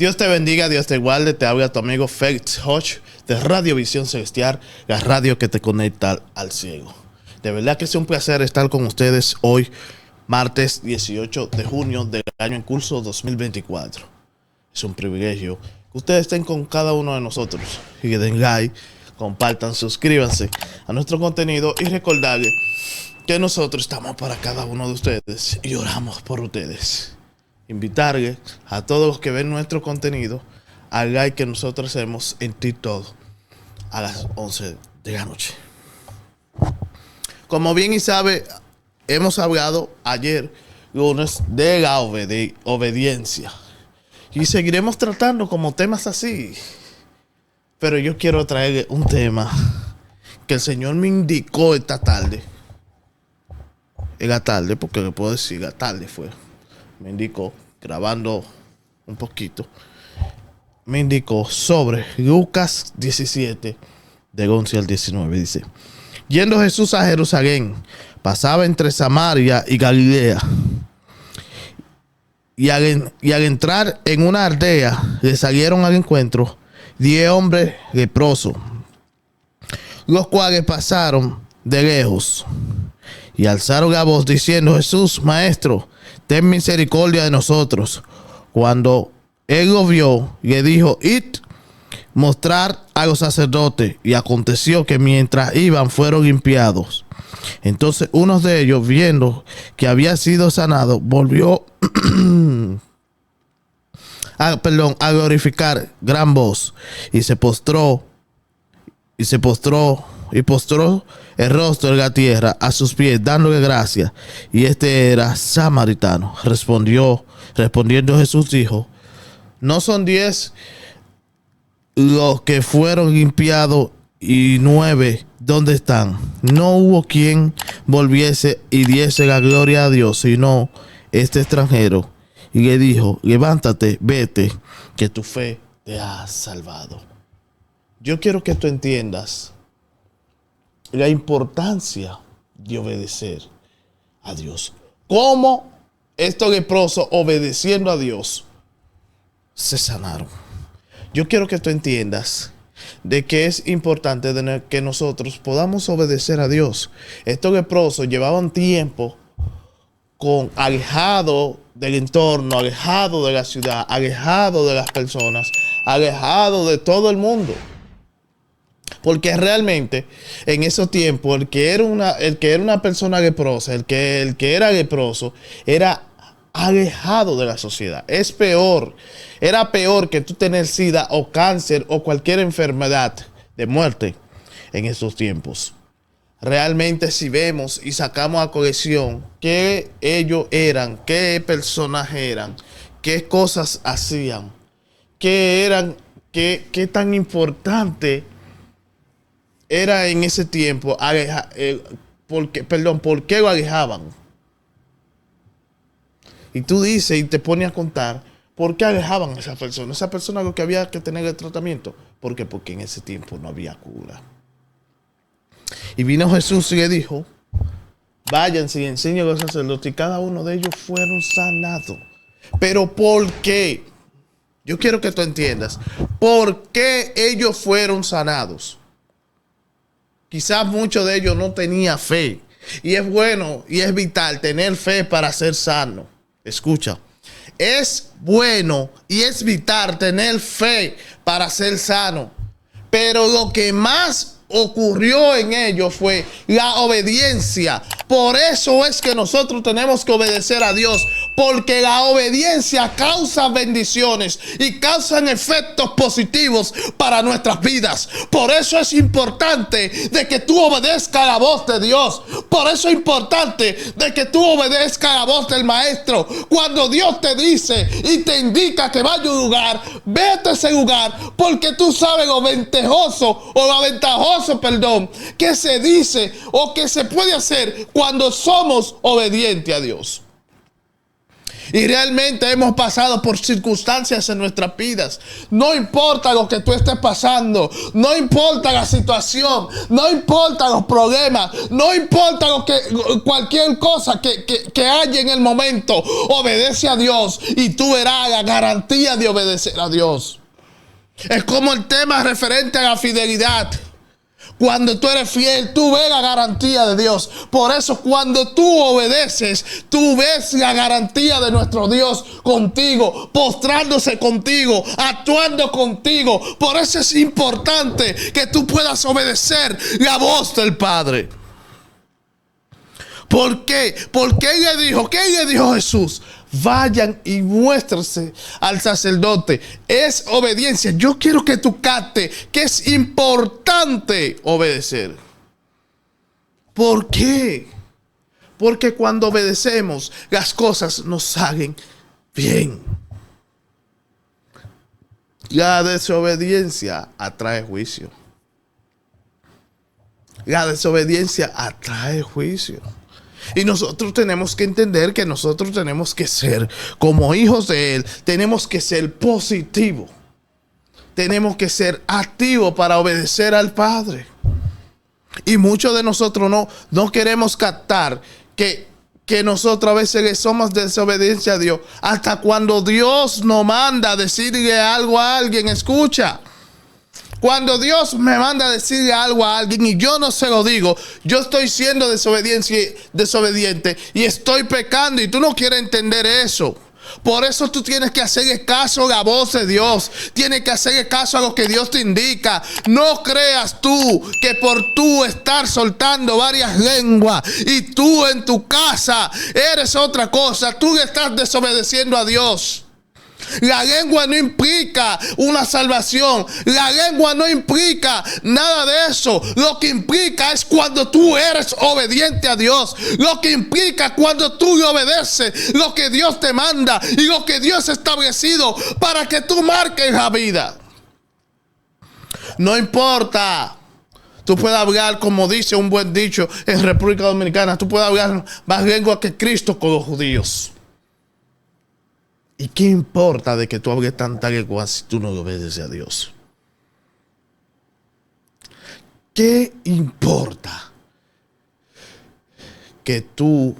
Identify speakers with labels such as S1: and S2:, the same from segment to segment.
S1: Dios te bendiga, Dios te guarde. Te habla tu amigo Félix Hodge de Radio Visión Celestial, la radio que te conecta al cielo. De verdad que es un placer estar con ustedes hoy, martes 18 de junio del año en curso 2024. Es un privilegio que ustedes estén con cada uno de nosotros y que den like, compartan, suscríbanse a nuestro contenido y recordarles que nosotros estamos para cada uno de ustedes y oramos por ustedes. Invitarles a todos los que ven nuestro contenido al like que nosotros hacemos en TikTok a las 11 de la noche. Como bien y sabe, hemos hablado ayer, lunes, de la obediencia. Y seguiremos tratando como temas así. Pero yo quiero traerle un tema que el Señor me indicó esta tarde. En la tarde, porque le puedo decir, la tarde fue. Me indicó, grabando un poquito, me indicó sobre Lucas 17, del 11 al 19. Dice: yendo Jesús a Jerusalén, pasaba entre Samaria y Galilea. Y al entrar en una aldea, le salieron al encuentro 10 hombres leprosos, los cuales pasaron de lejos y alzaron la voz diciendo: Jesús, Maestro, ten misericordia de nosotros. Cuando él lo vio, le dijo: id, mostrar a los sacerdotes. Y aconteció que mientras iban, fueron limpiados. Entonces uno de ellos, viendo que había sido sanado, volvió a glorificar gran voz y postró el rostro en la tierra a sus pies, dándole gracias. Y este era samaritano. Respondiendo Jesús dijo: ¿no son 10 los que fueron limpiados, y 9 dónde están? No hubo quien volviese y diese la gloria a Dios, sino este extranjero. Y le dijo: levántate, vete, que tu fe te ha salvado. Yo quiero que tú entiendas la importancia de obedecer a Dios. Cómo estos leprosos, obedeciendo a Dios, se sanaron. Yo quiero que tú entiendas de que es importante que nosotros podamos obedecer a Dios. Estos leprosos llevaban tiempo alejado del entorno, alejado de la ciudad, alejado de las personas, alejado de todo el mundo. Porque realmente en esos tiempos el que era una persona leprosa, el que era leproso, era alejado de la sociedad. Era peor que tú tener SIDA o cáncer o cualquier enfermedad de muerte en esos tiempos. Realmente, si vemos y sacamos a colección qué ellos eran, qué personas eran, qué cosas hacían, qué tan importante era en ese tiempo, ¿por qué lo alejaban? Y tú dices y te pones a contar, ¿por qué alejaban a esa persona? Esa persona lo que había que tener el tratamiento. ¿Por qué? Porque en ese tiempo no había cura. Y vino Jesús y le dijo: váyanse y enseñen a los sacerdotes. Y cada uno de ellos fueron sanados. ¿Pero por qué? Yo quiero que tú entiendas. ¿Por qué ellos fueron sanados? Quizás muchos de ellos no tenían fe. Y es bueno y es vital tener fe para ser sano. Escucha. Es bueno y es vital tener fe para ser sano. Pero lo que más ocurrió en ellos fue la obediencia. Por eso es que nosotros tenemos que obedecer a Dios, porque la obediencia causa bendiciones y causan efectos positivos para nuestras vidas. Por eso es importante de que tú obedezcas la voz de Dios. Por eso es importante de que tú obedezcas la voz del Maestro. Cuando Dios te dice y te indica que vaya a un lugar, vete a ese lugar, porque tú sabes lo ventajoso que se dice o que se puede hacer cuando somos obedientes a Dios. Y realmente hemos pasado por circunstancias en nuestras vidas. No importa lo que tú estés pasando, no importa la situación, no importa los problemas, no importa cualquier cosa que haya en el momento, obedece a Dios y tú verás la garantía de obedecer a Dios. Es como el tema referente a la fidelidad. Cuando tú eres fiel, tú ves la garantía de Dios. Por eso cuando tú obedeces, tú ves la garantía de nuestro Dios contigo, postrándose contigo, actuando contigo. Por eso es importante que tú puedas obedecer la voz del Padre. ¿Por qué? Porque Él le dijo, ¿qué le dijo Jesús? Vayan y muéstrense al sacerdote. Es obediencia. Yo quiero que tú captes que es importante obedecer. ¿Por qué? Porque cuando obedecemos, las cosas nos salen bien. La desobediencia atrae juicio. La desobediencia atrae juicio. Y nosotros tenemos que entender que nosotros tenemos que ser, como hijos de Él, tenemos que ser positivos. Tenemos que ser activos para obedecer al Padre. Y muchos de nosotros no queremos captar que nosotros a veces le somos desobediencia a Dios. Hasta cuando Dios nos manda a decirle algo a alguien, escucha. Cuando Dios me manda a decirle algo a alguien y yo no se lo digo, yo estoy siendo desobediente y estoy pecando y tú no quieres entender eso. Por eso tú tienes que hacerle caso a la voz de Dios. Tienes que hacerle caso a lo que Dios te indica. No creas tú que por tú estar soltando varias lenguas y tú en tu casa eres otra cosa. Tú le estás desobedeciendo a Dios. La lengua no implica una salvación. La lengua no implica nada de eso. Lo que implica es cuando tú eres obediente a Dios. Lo que implica cuando tú le obedeces lo que Dios te manda y lo que Dios ha establecido para que tú marques la vida. No importa. Tú puedes hablar, como dice un buen dicho en República Dominicana, tú puedes hablar más lengua que Cristo con los judíos. ¿Y qué importa de que tú hables tanta lengua si tú no le obedeces a Dios? ¿Qué importa que tú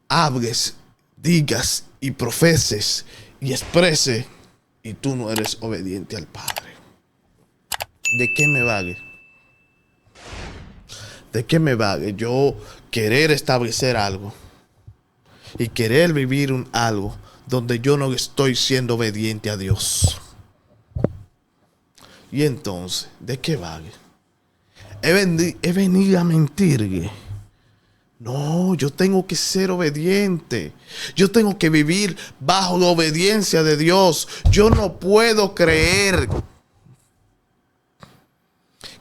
S1: hables, digas y profeses y expreses y tú no eres obediente al Padre? ¿De qué me vale? ¿De qué me vale yo querer establecer algo y querer vivir algo donde yo no estoy siendo obediente a Dios? Y entonces, ¿de qué vale? He venido a mentirle. No, yo tengo que ser obediente. Yo tengo que vivir bajo la obediencia de Dios. Yo no puedo creer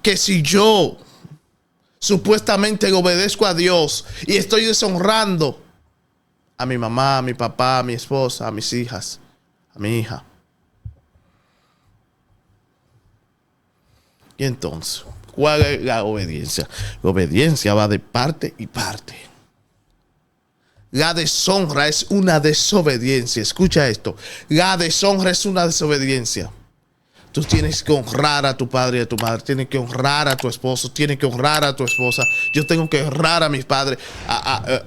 S1: que si yo supuestamente obedezco a Dios y estoy deshonrando a mi mamá, a mi papá, a mi esposa, a mis hijas, a mi hija. Y entonces, ¿cuál es la obediencia? La obediencia va de parte y parte. La deshonra es una desobediencia. Escucha esto. La deshonra es una desobediencia. Tú tienes que honrar a tu padre y a tu madre. Tienes que honrar a tu esposo. Tienes que honrar a tu esposa. Yo tengo que honrar a mis padres.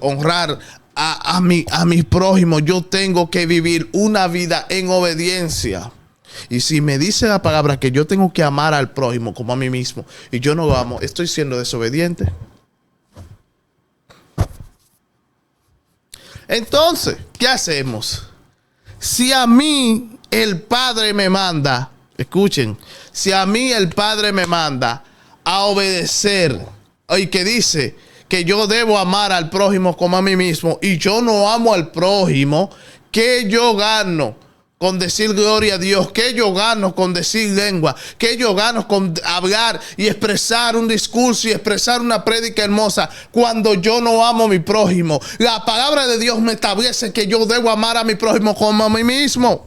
S1: Honrar a mi prójimo. Yo tengo que vivir una vida en obediencia. Y si me dice la palabra que yo tengo que amar al prójimo como a mí mismo y yo no lo amo, estoy siendo desobediente. Entonces, ¿qué hacemos? Si a mí el Padre me manda, escuchen, si a mí el Padre me manda a obedecer y que dice que yo debo amar al prójimo como a mí mismo y yo no amo al prójimo, ¿qué yo gano con decir gloria a Dios? ¿Qué yo gano con decir lengua? ¿Qué yo gano con hablar y expresar un discurso y expresar una prédica hermosa cuando yo no amo a mi prójimo? La palabra de Dios me establece que yo debo amar a mi prójimo como a mí mismo.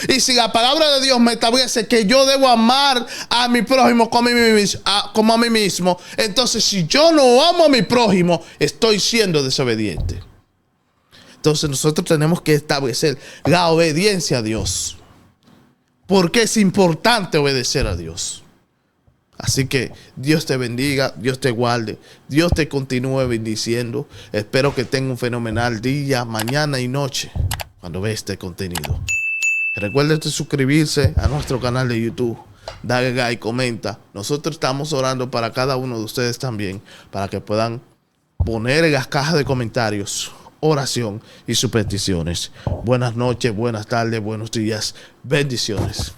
S1: Y si la palabra de Dios me establece que yo debo amar a mi prójimo como a mí mismo, entonces si yo no amo a mi prójimo, estoy siendo desobediente. Entonces nosotros tenemos que establecer la obediencia a Dios. Porque es importante obedecer a Dios. Así que Dios te bendiga, Dios te guarde, Dios te continúe bendiciendo. Espero que tenga un fenomenal día, mañana y noche cuando ve este contenido. Recuerden suscribirse a nuestro canal de YouTube. Dale like, comenta. Nosotros estamos orando para cada uno de ustedes también, para que puedan poner en las cajas de comentarios oración y sus peticiones. Buenas noches, buenas tardes, buenos días. Bendiciones.